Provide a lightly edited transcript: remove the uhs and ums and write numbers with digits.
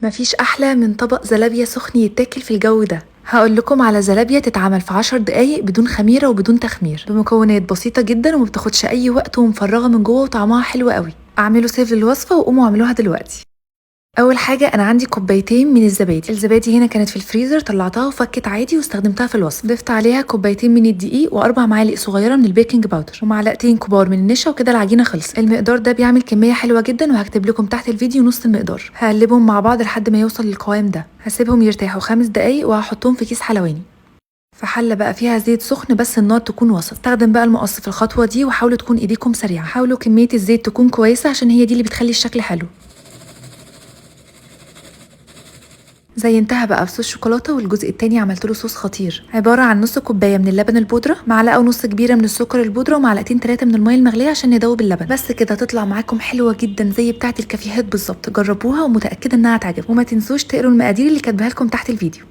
مفيش احلى من طبق زلابيا سخن يتاكل في الجو ده. هقول لكم على زلابيا تتعمل في 10 دقايق بدون خميره وبدون تخمير، بمكونات بسيطه جدا وما بتاخدش اي وقت ومفرغه من جوه وطعمها حلو قوي. اعملوا سيف للوصفه وقوموا اعملوها دلوقتي. اول حاجه انا عندي كوبايتين من الزبادي هنا كانت في الفريزر، طلعتها وفكت عادي واستخدمتها في الوصفه. ضفت عليها كوبايتين من الدقيق واربع معالق صغيره من البيكنج باودر ومعلقتين كبار من النشا، وكده العجينه خلصت. المقدار ده بيعمل كميه حلوه جدا، وهكتب لكم تحت الفيديو نص المقدار. هقلبهم مع بعض لحد ما يوصل للقوام ده. هسيبهم يرتاحوا 5 دقايق وهحطهم في كيس حلواني. في حله بقى فيها زيت سخن بس النار تكون وسط. استخدم بقى المقص في الخطوه دي، وحاولوا تكون ايديكم سريعه. حاولوا كميه الزيت تكون كويسه عشان هي دي اللي بتخلي الشكل حلو. زينتها بقى بصوص شوكولاته، والجزء التاني عملت له صوص خطير عباره عن نص كوبايه من اللبن البودره، معلقه ونص كبيره من السكر البودره، ومعلقتين 3 من الميه المغليه عشان ندوب اللبن. بس كده تطلع معاكم حلوه جدا زي بتاعه الكافيهات بالظبط. جربوها ومتاكده انها هتعجبكم، وما تنسوش تقروا المقادير اللي كاتباها لكم تحت الفيديو.